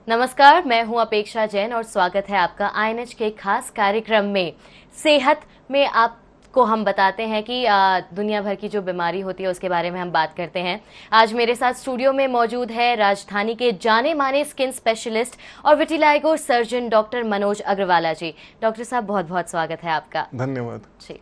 नमस्कार, मैं हूं अपेक्षा जैन और स्वागत है आपका आईएनएच के खास कार्यक्रम में। सेहत में आपको हम बताते हैं कि दुनिया भर की जो बीमारी होती है उसके बारे में हम बात करते हैं। आज मेरे साथ स्टूडियो में मौजूद है राजधानी के जाने माने स्किन स्पेशलिस्ट और vitiligo surgeon doctor Manoj Agrawala ji. Doctor साहब, बहुत बहुत स्वागत है आपका। धन्यवाद जी।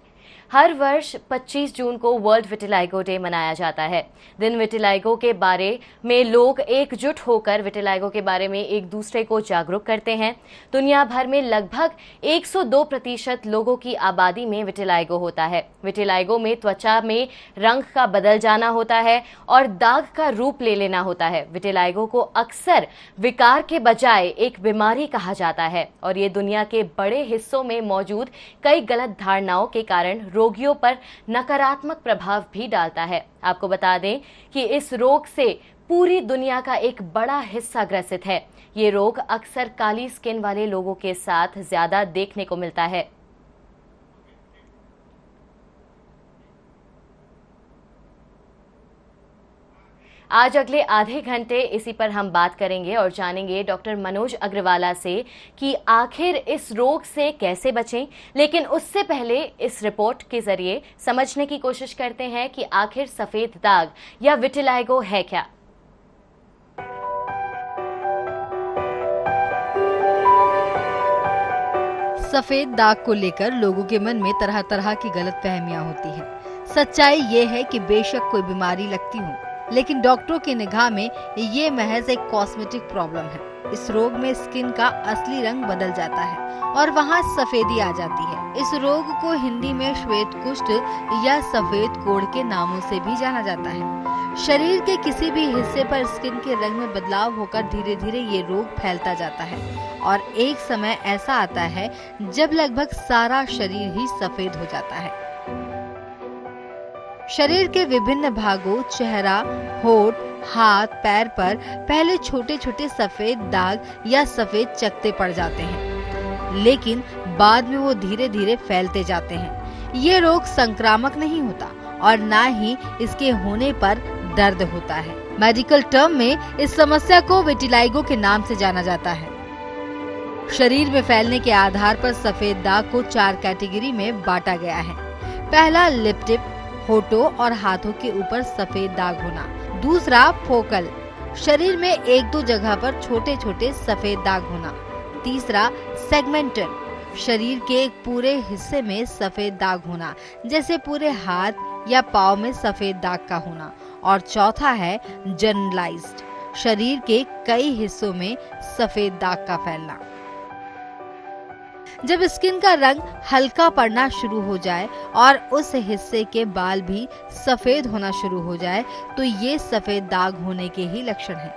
हर वर्ष 25 जून को वर्ल्ड विटिलाइगो डे मनाया जाता है। दिन विटिलाइगो के बारे में लोग एकजुट होकर विटिलाइगो के बारे में एक दूसरे को जागरूक करते हैं। दुनिया भर में लगभग 102% लोगों की आबादी में विटिलाइगो होता है। विटिलाइगो में त्वचा में रंग का बदल जाना होता है और दाग का रूप ले लेना होता है। विटिलाइगो को अक्सर विकार के बजाय एक बीमारी कहा जाता है और ये दुनिया के बड़े हिस्सों में मौजूद कई गलत धारणाओं के कारण रोगियों पर नकारात्मक प्रभाव भी डालता है। आपको बता दें कि इस रोग से पूरी दुनिया का एक बड़ा हिस्सा ग्रसित है। ये रोग अक्सर काली स्किन वाले लोगों के साथ ज्यादा देखने को मिलता है। आज अगले आधे घंटे इसी पर हम बात करेंगे और जानेंगे डॉक्टर मनोज अग्रवाला से कि आखिर इस रोग से कैसे बचें। लेकिन उससे पहले इस रिपोर्ट के जरिए समझने की कोशिश करते हैं कि आखिर सफेद दाग या विटिलाइगो है क्या। सफेद दाग को लेकर लोगों के मन में तरह तरह की गलतफहमियां होती हैं। सच्चाई ये है कि बेशक कोई बीमारी लगती हो, लेकिन डॉक्टरों की निगाह में ये महज एक कॉस्मेटिक प्रॉब्लम है। इस रोग में स्किन का असली रंग बदल जाता है और वहाँ सफेदी आ जाती है। इस रोग को हिंदी में श्वेत कुष्ठ या सफेद कोढ़ के नामों से भी जाना जाता है। शरीर के किसी भी हिस्से पर स्किन के रंग में बदलाव होकर धीरे धीरे ये रोग फैलता जाता है और एक समय ऐसा आता है जब लगभग सारा शरीर ही सफेद हो जाता है। शरीर के विभिन्न भागों, चेहरा, होठ, हाथ, पैर पर पहले छोटे छोटे सफेद दाग या सफेद चकत्ते पड़ जाते हैं, लेकिन बाद में वो धीरे धीरे फैलते जाते हैं। ये रोग संक्रामक नहीं होता और ना ही इसके होने पर दर्द होता है। मेडिकल टर्म में इस समस्या को विटिलाइगो के नाम से जाना जाता है। शरीर में फैलने के आधार पर सफेद दाग को 4 कैटेगरी में बांटा गया है। पहला लिप टिप, होठों और हाथों के ऊपर सफेद दाग होना। दूसरा फोकल, शरीर में 1-2 जगह पर छोटे छोटे सफेद दाग होना। तीसरा सेगमेंटल, शरीर के एक पूरे हिस्से में सफेद दाग होना, जैसे पूरे हाथ या पाँव में सफेद दाग का होना। और चौथा है जनरलाइज्ड, शरीर के कई हिस्सों में सफेद दाग का फैलना। जब स्किन का रंग हल्का पड़ना शुरू हो जाए और उस हिस्से के बाल भी सफेद होना शुरू हो जाए तो ये सफेद दाग होने के ही लक्षण हैं।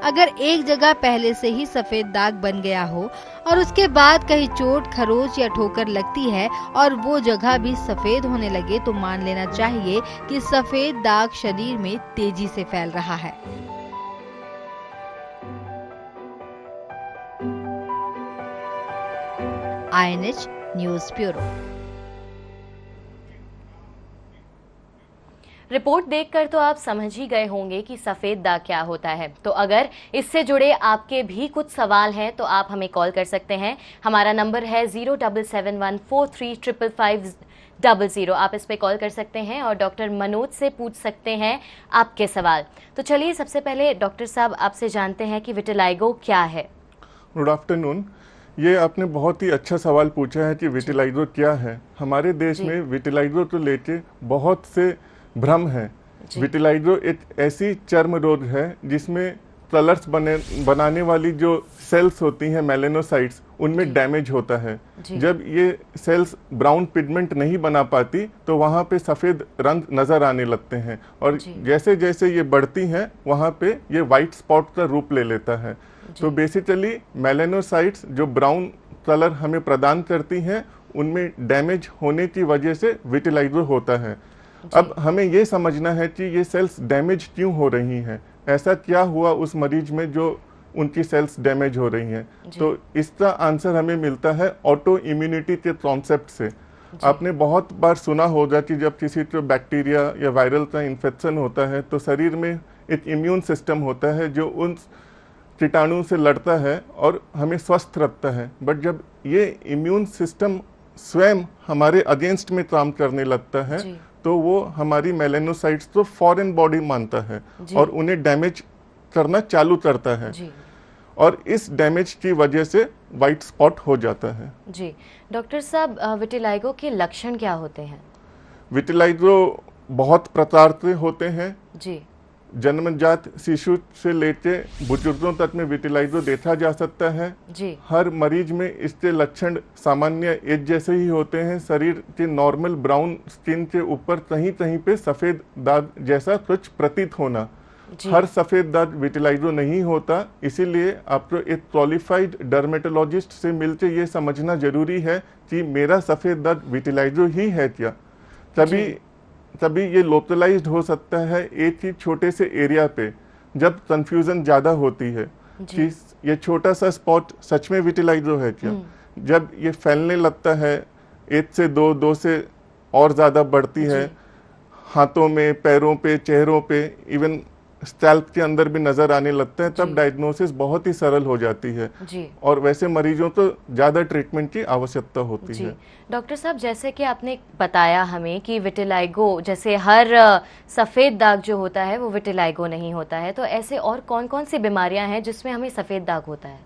अगर एक जगह पहले से ही सफेद दाग बन गया हो और उसके बाद कहीं चोट, खरोच या ठोकर लगती है और वो जगह भी सफेद होने लगे तो मान लेना चाहिए कि सफेद दाग शरीर में तेजी से फैल रहा है। INH news bureau. रिपोर्ट देखकर तो आप समझ ही गए होंगे कि सफेद दाग क्या होता है। तो अगर इससे जुड़े आपके भी कुछ सवाल हैं तो आप हमें कॉल कर सकते हैं। हमारा नंबर है 07714355500। आप इस पे कॉल कर सकते हैं और डॉक्टर मनोज से पूछ सकते हैं आपके सवाल। तो चलिए सबसे पहले डॉक्टर साहब आपसे जानते हैं कि विटिलाइगो क्या है। Good afternoon. ये आपने बहुत ही अच्छा सवाल पूछा है कि विटिलाइगो क्या है। हमारे देश में विटिलाइगो को लेके बहुत से भ्रम है। विटिलाइगो एक ऐसी चर्म रोग है जिसमें कलर्स बनाने वाली जो सेल्स होती हैं, मेलेनोसाइट्स, उनमें डैमेज होता है। जब ये सेल्स ब्राउन पिगमेंट नहीं बना पाती तो वहाँ पे सफ़ेद रंग नज़र आने लगते हैं और जैसे जैसे ये बढ़ती हैं वहाँ पे ये वाइट स्पॉट का रूप ले लेता है। तो बेसिकली मेलेनोसाइट्स जो ब्राउन कलर हमें प्रदान करती हैं उनमें डैमेज होने की वजह से विटिलाइगो होता है। अब हमें ये समझना है कि ये सेल्स डैमेज क्यों हो रही हैं, ऐसा क्या हुआ उस मरीज में जो उनकी सेल्स डैमेज हो रही हैं। तो इसका आंसर हमें मिलता है ऑटो इम्यूनिटी के कॉन्सेप्ट से। आपने बहुत बार सुना होगा कि जब किसी को बैक्टीरिया या वायरल का इन्फेक्शन होता है तो शरीर में एक इम्यून सिस्टम होता है जो उन कीटाणु से लड़ता है और हमें स्वस्थ रखता है। बट जब ये इम्यून सिस्टम स्वयं हमारे अगेंस्ट में काम करने लगता है तो वो हमारी मेलेनोसाइट्स तो फॉरेन बॉडी मानता है और उन्हें डैमेज करना चालू करता है और इस डैमेज की वजह से वाइट स्पॉट हो जाता है। जी डॉक्टर साहब, विटिलाइगो के लक्षण क्या होते हैं? विटिलाइगो बहुत प्रकार के होते हैं जी। जन्मजात शिशु से लेके बुजुर्गों तक में विटिलाइगो देखा जा सकता है जी। हर मरीज में इसके लक्षण सामान्य एक जैसे ही होते हैं। शरीर के नॉर्मल ब्राउन स्किन के ऊपर कहीं कहीं पे सफेद दाग जैसा कुछ प्रतीत होना। हर सफेद दाग विटिलाइगो नहीं होता, इसीलिए आपको एक क्वालिफाइड डर्मेटोलॉजिस्ट से मिलकर ये समझना जरूरी है कि मेरा सफेद दाग विटिलाइगो ही है क्या। तभी ये लोकलाइज्ड हो सकता है एक ही छोटे से एरिया पे, जब कंफ्यूजन ज़्यादा होती है कि ये छोटा सा स्पॉट सच में विटिलाइगो है क्या। जब ये फैलने लगता है, एक से दो से और ज़्यादा बढ़ती है, हाथों में, पैरों पे, चेहरों पे, इवन स्कैल्प के अंदर भी नजर आने लगता है, तब डायग्नोसिस बहुत ही सरल हो जाती है और वैसे मरीजों तो ज़्यादा ट्रीटमेंट की आवश्यकता होती है। डॉक्टर साहब, जैसे कि आपने बताया हमें कि विटिलाइगो जैसे हर सफ़ेद दाग जो होता है वो विटिलाइगो नहीं होता है, तो ऐसे और कौन कौन सी बीमारियां हैं जिसमें हमें सफ़ेद दाग होता है?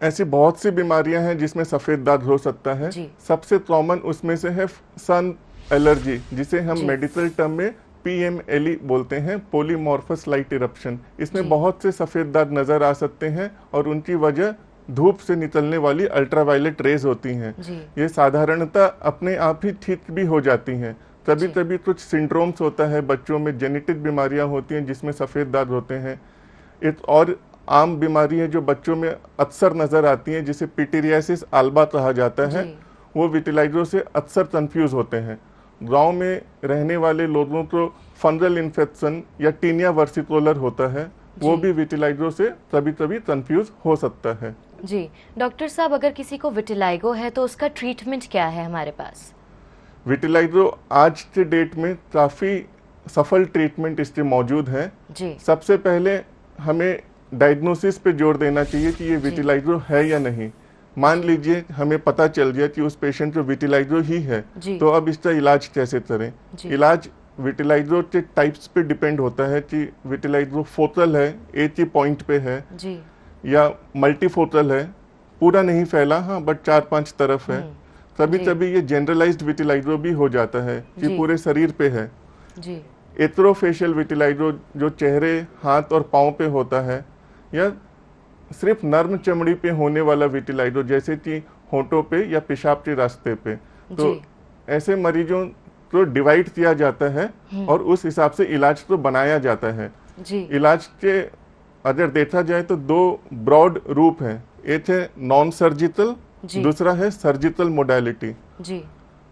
ऐसी बहुत सी बीमारियां हैं जिसमें सफ़ेद दाग हो सकता है। सबसे कॉमन उसमें से है सन एलर्जी, जिसे हम मेडिकल टर्म में PMLE बोलते हैं, पॉलीमॉर्फस लाइट इरप्शन। इसमें बहुत से सफ़ेद दाग नज़र आ सकते हैं और उनकी वजह धूप से निकलने वाली अल्ट्रावायलेट रेज होती हैं। ये साधारणतः अपने आप ही ठीक भी हो जाती हैं। कभी कुछ सिंड्रोम्स होता है, बच्चों में जेनेटिक बीमारियां होती हैं जिसमें सफ़ेद दाग होते हैं। एक और आम बीमारी है जो बच्चों में अक्सर नज़र आती है, जिसे पिटीरियासिस आल्बा कहा जाता है। वो विटिलाइगो से अक्सर कंफ्यूज होते हैं। गांव में रहने वाले लोगों को फंगल इन्फेक्शन या टीनिया वर्सिकोलर होता है, वो भी विटिलाइगो से कभी कंफ्यूज हो सकता है। जी डॉक्टर साहब, अगर किसी को विटिलाइगो है तो उसका ट्रीटमेंट क्या है हमारे पास? विटिलाइगो आज के डेट में काफ़ी सफल ट्रीटमेंट इसके मौजूद है। सबसे पहले हमें डायग्नोसिस पे जोर देना चाहिए कि ये विटिलाइगो है या नहीं। मान लीजिए हमें पता चल गया कि उस पेशेंट को विटिलाइगो ही है, तो अब इसका इलाज कैसे करें? इलाज विटिलाइगो के टाइप्स पे डिपेंड होता है कि विटिलाइगो फोकल है, एक ही पॉइंट पे है, या मल्टीफोकल है, पूरा नहीं फैला, हाँ बट 4-5 तरफ है। कभी ये जनरलाइज्ड विटिलाइगो भी हो जाता है कि पूरे शरीर पे है। एथ्रोफेशियल विटिलाइगो जो चेहरे, हाथ और पाँव पे होता है, या सिर्फ नर्म चमड़ी पे होने वाला विटिलाइगो जैसे कि होंठों पे या पेशाब के रास्ते पे, तो ऐसे मरीजों को डिवाइड किया जाता है और उस हिसाब से इलाज तो बनाया जाता है। इलाज के अगर देखा जाए तो 2 ब्रॉड रूप हैं, एक है नॉन सर्जिकल, दूसरा है सर्जिकल मोडालिटी।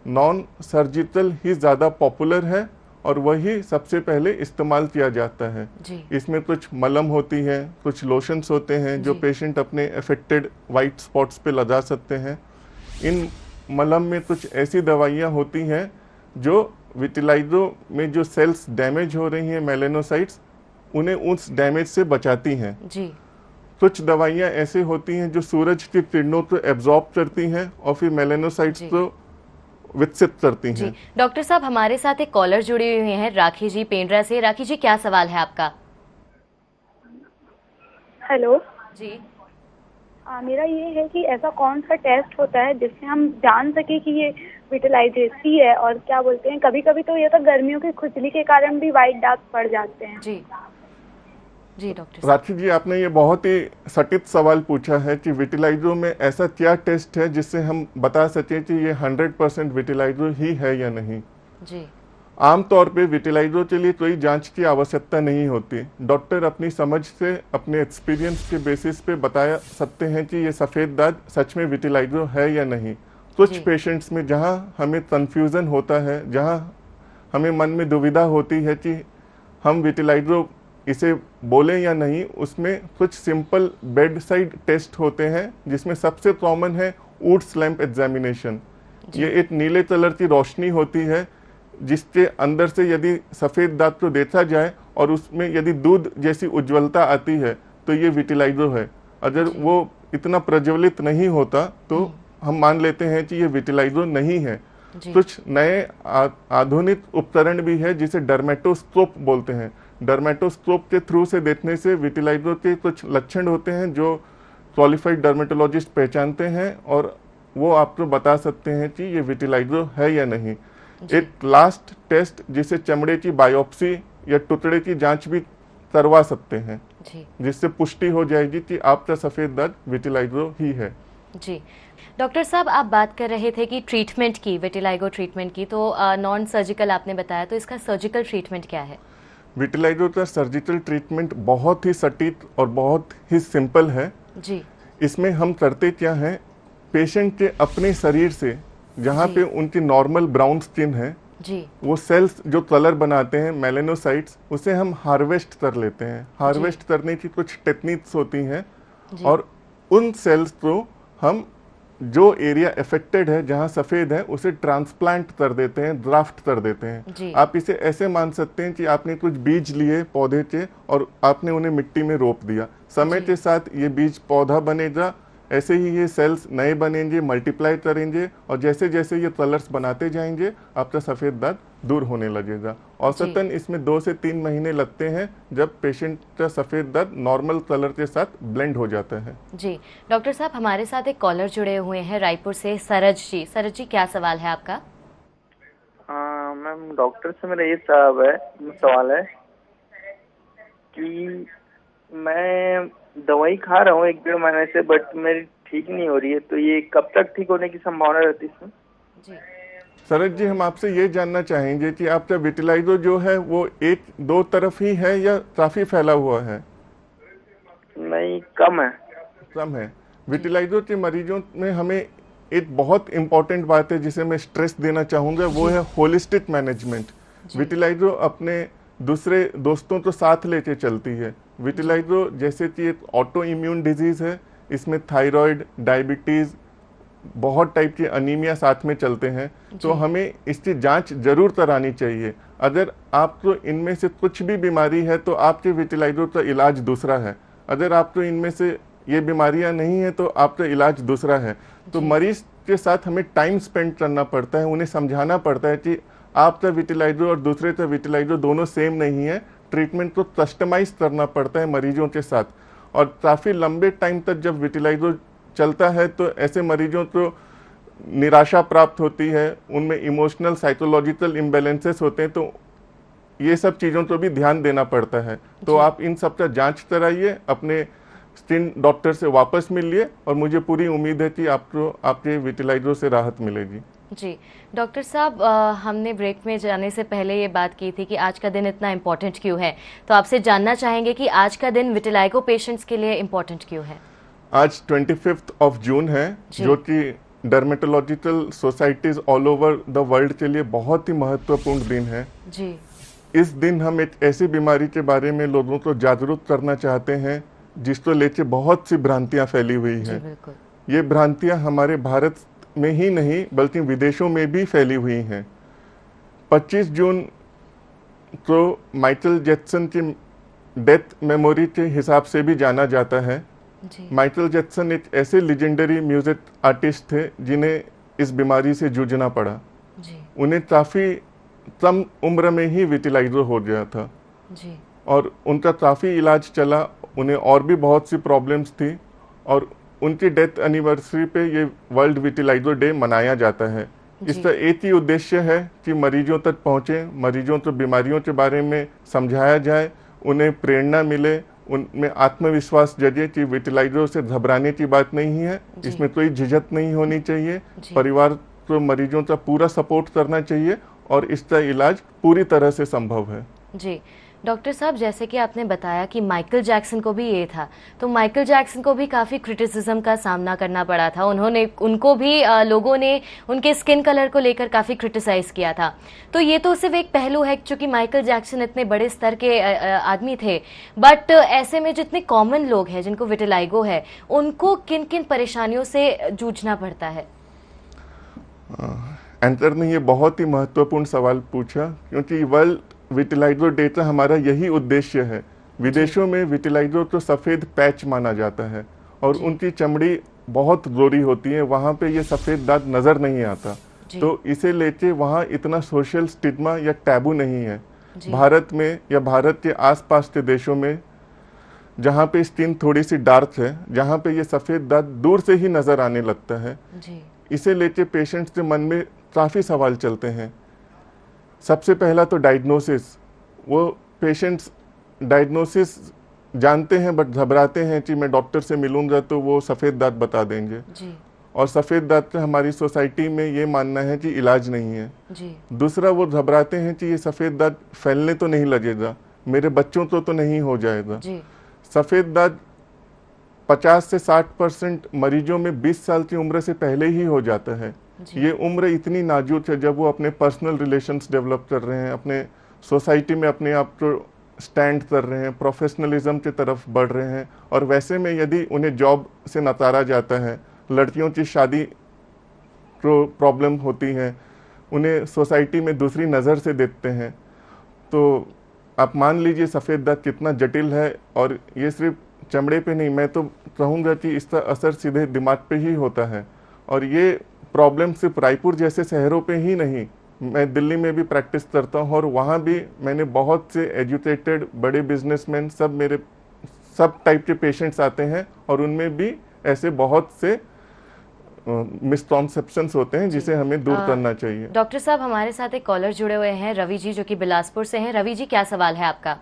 नॉन सर्जिकल ही ज़्यादा पॉपुलर है और वही सबसे पहले इस्तेमाल किया जाता है। इसमें कुछ मलम होती है, कुछ लोशंस होते हैं जो पेशेंट अपने अफेक्टेड वाइट स्पॉट्स पे लगा सकते हैं। इन मलम में कुछ ऐसी दवाइयाँ होती हैं जो विटिलाइगो में जो सेल्स डैमेज हो रही हैं, मेलेनोसाइट्स, उन्हें उस डैमेज से बचाती हैं। कुछ दवाइयाँ ऐसे होती हैं जो सूरज की किरणों को एब्जॉर्ब करती हैं और फिर मेलेनोसाइट्स को विकसित करती हैं। डॉक्टर साहब, हमारे साथ एक कॉलर जुड़े हुए हैं, राखी जी पेंड्रा से। राखी जी, क्या सवाल है आपका? हेलो जी। मेरा ये है कि ऐसा कौन सा टेस्ट होता है जिससे हम जान सके कि ये विटिलाइगो है, और क्या बोलते हैं, कभी कभी तो ये तो गर्मियों की खुजली के कारण भी वाइट दाग पड़ जाते हैं। जी डॉक्टर राखी जी, आपने ये बहुत ही सटीक सवाल पूछा है कि विटिलाइगो में ऐसा क्या टेस्ट है जिससे हम बता सकें कि ये 100% विटिलाइगो ही है या नहीं। आमतौर पे विटिलाइगो के लिए कोई जांच की आवश्यकता नहीं होती। डॉक्टर अपनी समझ से, अपने एक्सपीरियंस के बेसिस पे बता सकते हैं कि ये सफ़ेद दाग सच में विटिलाइगो है या नहीं। कुछ पेशेंट्स में जहाँ हमें कन्फ्यूज़न होता है, जहाँ हमें मन में दुविधा होती है कि हम विटिलाइगो इसे बोलें या नहीं, उसमें कुछ सिंपल बेड साइड टेस्ट होते हैं जिसमें सबसे कॉमन है वुड्स लैंप एग्जामिनेशन। ये एक नीले कलर की रोशनी होती है जिसके अंदर से यदि सफ़ेद दाग को देखा जाए और उसमें यदि दूध जैसी उज्ज्वलता आती है तो ये विटिलाइगो है। अगर वो इतना प्रज्वलित नहीं होता तो हम मान लेते हैं कि ये विटिलाइगो नहीं है। कुछ नए आधुनिक उपकरण भी है जिसे डर्मेटोस्कोप बोलते हैं। डर्मेटोस्कोप के थ्रू से देखने से विटिलाइगो के कुछ लक्षण होते हैं जो क्वालिफाइड डर्मेटोलॉजिस्ट पहचानते हैं और वो आपको बता सकते हैं कि ये विटिलाइगो है या नहीं। एक लास्ट टेस्ट जिसे चमड़े की बायोप्सी या टुकड़े की जांच भी करवा सकते हैं जिससे पुष्टि हो जाएगी कि आपका सफेद दाग विटिलाइगो ही है। जी डॉक्टर साहब, आप बात कर रहे थे कि ट्रीटमेंट की, विटिलाइगो ट्रीटमेंट की, तो नॉन सर्जिकल आपने बताया, तो इसका सर्जिकल ट्रीटमेंट क्या है? विटिलाइगो का सर्जिकल ट्रीटमेंट बहुत ही सटीक और बहुत ही सिंपल है जी। इसमें हम करते क्या है, पेशेंट के अपने शरीर से जहाँ पे उनकी नॉर्मल ब्राउन स्किन है जी, वो सेल्स जो कलर बनाते हैं मेलेनोसाइट्स, उसे हम हार्वेस्ट कर लेते हैं। हार्वेस्ट करने की कुछ टेक्निक्स होती हैं और उन सेल्स को हम जो एरिया अफेक्टेड है जहां सफेद है उसे ट्रांसप्लांट कर देते हैं, ड्राफ्ट कर देते हैं। आप इसे ऐसे मान सकते हैं कि आपने कुछ बीज लिए पौधे के और आपने उन्हें मिट्टी में रोप दिया। समय के साथ ये बीज पौधा बनेगा, ऐसे ही ये सेल्स नए बनेंगे, मल्टीप्लाई करेंगे और जैसे जैसे ये कलर्स बनाते जाएंगे आपका सफेद दाग दूर होने लगेगा। औसतन इसमें 2 से 3 महीने लगते हैं जब पेशेंट का सफेद दाग नॉर्मल कलर के साथ ब्लेंड हो जाता है। जी डॉक्टर साहब, हमारे साथ एक कॉलर जुड़े हुए हैं रायपुर से, सरज जी। सरज जी, क्या सवाल है आपका? मैम, डॉक्टर से मेरा ये सवाल है कि मैं दवाई खा रहा हूँ 1-1.5 महीने से, बट मेरी ठीक नहीं हो रही है, तो ये कब तक ठीक होने की संभावना रहती है इसमें? जी सरज जी, हम आपसे ये जानना चाहेंगे कि आपका विटिलाइगो जो है वो 1-2 तरफ ही है या काफी फैला हुआ है? नहीं, कम है। कम है। विटिलाइगो के मरीजों में हमें एक बहुत इंपॉर्टेंट बात है जिसे मैं स्ट्रेस देना चाहूंगा, वो है होलिस्टिक मैनेजमेंट। विटिलाइगो अपने दूसरे दोस्तों को साथ लेके चलती है। विटिलाइगो जैसे कि एक ऑटो इम्यून डिजीज है, इसमें थायराइड, डायबिटीज, बहुत टाइप की अनीमिया साथ में चलते हैं, तो हमें इसकी जांच जरूर करानी चाहिए। अगर आपको इनमें से कुछ भी बीमारी है तो आपके विटिलाइगो का इलाज दूसरा है। अगर आपको इनमें से ये बीमारियां नहीं है तो आपका इलाज दूसरा है। तो मरीज के साथ हमें टाइम स्पेंड करना पड़ता है, उन्हें समझाना पड़ता है कि आपका विटिलाइगो और दूसरे का विटिलाइगो दोनों सेम नहीं है। ट्रीटमेंट को कस्टमाइज करना पड़ता है मरीजों के साथ, और काफ़ी लंबे टाइम तक जब विटिलाइगो चलता है तो ऐसे मरीजों को निराशा प्राप्त होती है, उनमें इमोशनल साइकोलॉजिकल इम्बैलेंसेस होते हैं, तो ये सब चीज़ों को भी ध्यान देना पड़ता है। तो आप इन सब का जांच कराइए, अपने स्किन डॉक्टर से वापस मिलिए और मुझे पूरी उम्मीद है कि आपको आपके विटिलाइगो से राहत मिलेगी। जी डॉक्टर साहब, हमने ब्रेक में जाने से पहले ये बात की थी कि आज का दिन इतना इम्पोर्टेंट क्यों है, तो आपसे जानना चाहेंगे कि आज का दिन विटिलाइगो पेशेंट्स के लिए इम्पोर्टेंट क्यों है? आज 25 जून है जो कि dermatological societies all over the world के लिए बहुत ही महत्वपूर्ण दिन है। जी इस दिन हम एक ऐसी बीमारी के बारे में लोगों को जागरूक करना चाहते हैं जिसको लेके बहुत सी भ्रांतियां फैली हुई हैं। ये भ्रांतियां हमारे भारत में ही नहीं बल्कि विदेशों में भी फैली हुई हैं। 25 जून को माइकल जैक्सन की डेथ मेमोरी के हिसाब से भी जाना जाता है। माइकल जैक्सन एक ऐसे लेजेंडरी म्यूजिक आर्टिस्ट थे जिन्हें इस बीमारी से जूझना पड़ा। उन्हें काफ़ी कम उम्र में ही विटिलाइगो हो गया था और उनका काफ़ी इलाज चला, उन्हें और भी बहुत सी प्रॉब्लम्स थी और उनकी डेथ एनिवर्सरी पे ये वर्ल्ड विटिलाइगो डे मनाया जाता है। इसका एक ही उद्देश्य है कि मरीजों तक पहुँचे, मरीजों को बीमारियों के बारे में समझाया जाए, उन्हें प्रेरणा मिले, उनमें आत्मविश्वास जगे कि विटिलाइगो से घबराने की बात नहीं है, इसमें कोई झिझक नहीं होनी चाहिए। परिवार को मरीजों का पूरा सपोर्ट करना चाहिए और इसका इलाज पूरी तरह से संभव है। जी डॉक्टर साहब, जैसे कि आपने बताया कि माइकल जैक्सन को भी ये था, तो माइकल जैक्सन को भी काफ़ी क्रिटिसिज्म का सामना करना पड़ा था। उनको भी लोगों ने उनके स्किन कलर को लेकर काफ़ी क्रिटिसाइज किया था। तो ये तो सिर्फ एक पहलू है, क्योंकि माइकल जैक्सन इतने बड़े स्तर के आदमी थे, बट ऐसे में जितने कॉमन लोग हैं जिनको विटिलाइगो है, उनको किन किन परेशानियों से जूझना पड़ता है? एंकर ने ये बहुत ही महत्वपूर्ण सवाल पूछा, क्योंकि वर्ल्ड विटिलाइगो डे का हमारा यही उद्देश्य है विदेशों में विटिलाइगो तो सफ़ेद पैच माना जाता है और उनकी चमड़ी बहुत गोरी होती है, वहाँ पे ये सफ़ेद दाग नज़र नहीं आता, तो इसे लेके वहाँ इतना सोशल स्टिग्मा या टैबू नहीं है। भारत में या भारत के आसपास के देशों में जहाँ पे स्किन थोड़ी सी डार्क है, जहाँ पे ये सफ़ेद दाग दूर से ही नज़र आने लगता है, इसे लेके पेशेंट्स के मन में काफ़ी सवाल चलते हैं। सबसे पहला तो डायग्नोसिस, वो पेशेंट्स डायग्नोसिस जानते हैं बट घबराते हैं कि मैं डॉक्टर से मिलूंगा तो वो सफ़ेद दाग बता देंगे और सफ़ेद दाग का हमारी सोसाइटी में ये मानना है कि इलाज नहीं है। दूसरा, वो घबराते हैं कि ये सफ़ेद दाग फैलने तो नहीं लगेगा, मेरे बच्चों तो नहीं हो जाएगा। सफ़ेद दाग 50 से 60% मरीजों में 20 साल की उम्र से पहले ही हो जाता है। ये उम्र इतनी नाजुक है जब वो अपने पर्सनल रिलेशंस डेवलप कर रहे हैं, अपने सोसाइटी में अपने आप को स्टैंड कर रहे हैं, प्रोफेशनलिज्म की तरफ बढ़ रहे हैं, और वैसे में यदि उन्हें जॉब से नकारा जाता है, लड़कियों की शादी को प्रॉब्लम होती है, उन्हें सोसाइटी में दूसरी नज़र से देखते हैं, तो आप मान लीजिए सफ़ेद दाग कितना जटिल है। और ये सिर्फ चमड़े पे नहीं, मैं तो कहूँगा कि इसका असर सीधे दिमाग पे ही होता है। और ये प्रॉब्लम सिर्फ रायपुर जैसे शहरों पे ही नहीं, मैं दिल्ली में भी प्रैक्टिस करता हूँ और वहाँ भी मैंने बहुत से एजुकेटेड बड़े बिजनेसमैन, सब टाइप के पेशेंट्स आते हैं और उनमें भी ऐसे बहुत से मिसकॉन्सेप्शंस होते हैं जिसे हमें दूर करना चाहिए। डॉक्टर साहब, हमारे साथ एक कॉलर जुड़े हुए हैं, रवि जी, जो कि बिलासपुर से हैं। रवि जी, क्या सवाल है आपका?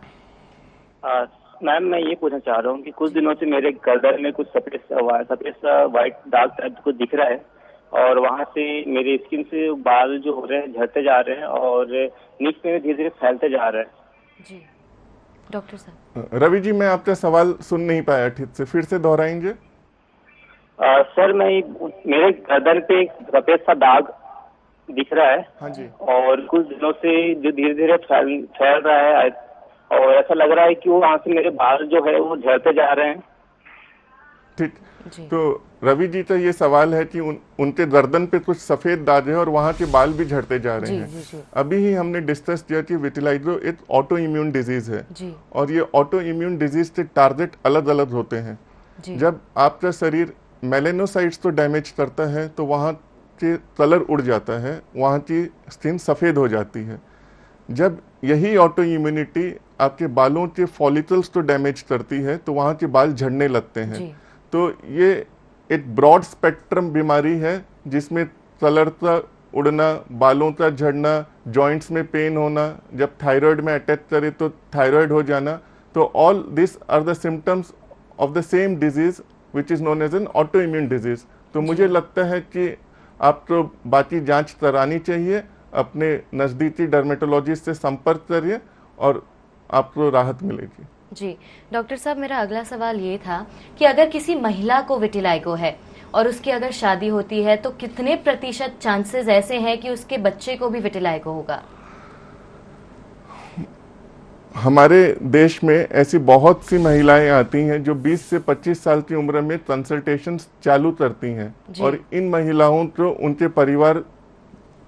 मैम, मैं ये पूछना चाह रहा हूँ कि कुछ दिनों से मेरे गर्दन में कुछ सफेद व्हाइट दाग टाइप कुछ दिख रहा है और वहाँ से मेरी स्किन से बाल जो हो रहे हैं झड़ते जा रहे हैं और नीच में धीरे धीरे फैलते जा रहे हैं। जी डॉक्टर साहब। रवि जी, मैं आपका सवाल सुन नहीं पाया ठीक से, फिर से दोहराएंगे? सर, मेरे गर्दन पे एक सफेद सा दाग दिख रहा है। हाँ जी। और कुछ दिनों से जो धीरे धीरे फैल रहा है और ऐसा लग रहा है कि वो वहाँ से मेरे बाल जो है वो झड़ते जा रहे हैं। ठीक, तो रवि जी का ये सवाल है कि उनके गर्दन पे कुछ सफेद दाग है और वहाँ के बाल भी झड़ते जा रहे हैं। अभी ही हमने डिस्कस किया कि विटिलाइगो एक ऑटो इम्यून डिजीज है और ये ऑटो इम्यून डिजीज के टारगेट अलग अलग होते हैं। जब आपका शरीर मेलेनोसाइट्स तो डैमेज करता है तो वहाँ के कलर उड़ जाता है, वहाँ की स्किन सफ़ेद हो जाती है। जब यही ऑटो इम्यूनिटी आपके बालों के फॉलिकल्स को डैमेज करती है तो वहाँ के बाल झड़ने लगते हैं। तो ये एक ब्रॉड स्पेक्ट्रम बीमारी है जिसमें कलर का उड़ना, बालों का झड़ना, जॉइंट्स में पेन होना, जब थायराइड में अटैक करे तो थायराइड हो जाना, तो all this are the symptoms of the same disease which is known as an auto immune disease. तो मुझे लगता है कि आपको बाकी जांच करानी चाहिए, अपने नज़दीकी डर्मेटोलॉजिस्ट से संपर्क करिए और आपको राहत मिलेगी। जी डॉक्टर साहब, मेरा अगला सवाल ये था कि अगर किसी महिला को विटिलाइगो है और उसकी अगर शादी होती है तो कितने प्रतिशत चांसेस ऐसे हैं कि उसके बच्चे को भी विटिलाइगो होगा? हमारे देश में ऐसी बहुत सी महिलाएं आती हैं जो 20 से 25 साल की उम्र में कंसल्टेशंस चालू करती हैं और इन महिलाओं को उनके परिवार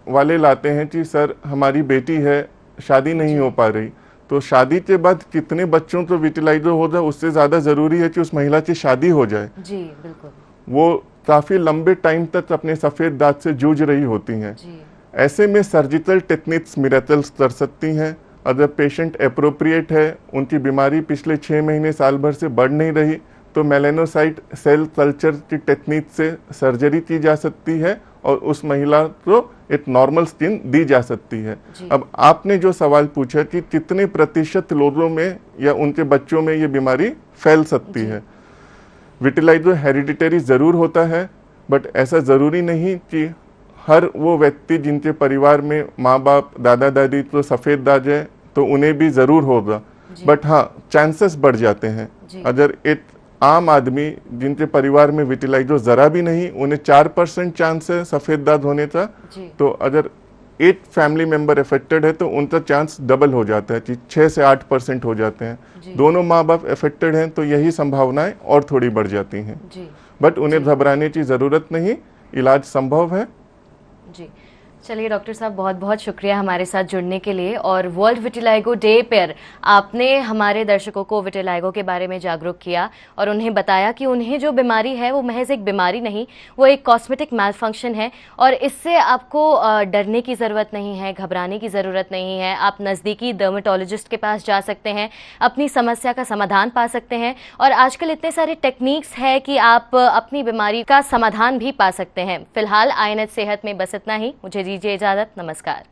वाले लाते हैं कि सर हमारी बेटी है, शादी नहीं हो पा रही। तो शादी के बाद कितने बच्चों को विटिलाइगो होगा उससे ज़्यादा ज़रूरी है कि उस महिला की शादी हो जाए। जी बिल्कुल। वो काफ़ी लंबे टाइम तक अपने सफ़ेद दाग से जूझ रही होती हैं। ऐसे में सर्जिकल टेक्निक्स मिरेकल्स कर सकती हैं। अगर पेशेंट अप्रोप्रिएट है, उनकी बीमारी पिछले 6 महीने साल भर से बढ़ नहीं रही, तो मेलेनोसाइट सेल कल्चर की टेक्निक से सर्जरी की जा सकती है और उस महिला को एक नॉर्मल स्किन दी जा सकती है। अब आपने जो सवाल पूछा कि कितने प्रतिशत लोगों में या उनके बच्चों में ये बीमारी फैल सकती है, विटिलाइगो हेरिडिटरी ज़रूर होता है, बट ऐसा ज़रूरी नहीं कि हर वो व्यक्ति जिनके परिवार में माँ बाप दादा दादी तो सफ़ेद दाग है तो उन्हें भी ज़रूर होगा, बट हाँ चांसेस बढ़ जाते हैं। अगर एक आम आदमी जिनके परिवार में विटिलाइगो ज़रा भी नहीं, उन्हें 4% चांस है सफ़ेद दाग होने का, तो अगर 8 फैमिली मेंबर अफेक्टेड है तो उनका चांस डबल हो जाता है कि 6 से 8% हो जाते हैं। दोनों माँ बाप अफेक्टेड हैं तो यही संभावनाएं और थोड़ी बढ़ जाती हैं, बट उन्हें घबराने की ज़रूरत नहीं, इलाज संभव है। जी चलिए डॉक्टर साहब, बहुत बहुत शुक्रिया हमारे साथ जुड़ने के लिए। और वर्ल्ड विटिलाइगो डे पर आपने हमारे दर्शकों को विटिलाइगो के बारे में जागरूक किया और उन्हें बताया कि उन्हें जो बीमारी है वो महज एक बीमारी नहीं, वो एक कॉस्मेटिक मैलफंक्शन है और इससे आपको डरने की ज़रूरत नहीं है, घबराने की ज़रूरत नहीं है। आप नज़दीकी डर्मेटोलॉजिस्ट के पास जा सकते हैं, अपनी समस्या का समाधान पा सकते हैं और आजकल इतने सारे टेक्निक्स है कि आप अपनी बीमारी का समाधान भी पा सकते हैं। फिलहाल INH सेहत में बस इतना ही। मुझे दीजिए इजाजत। नमस्कार।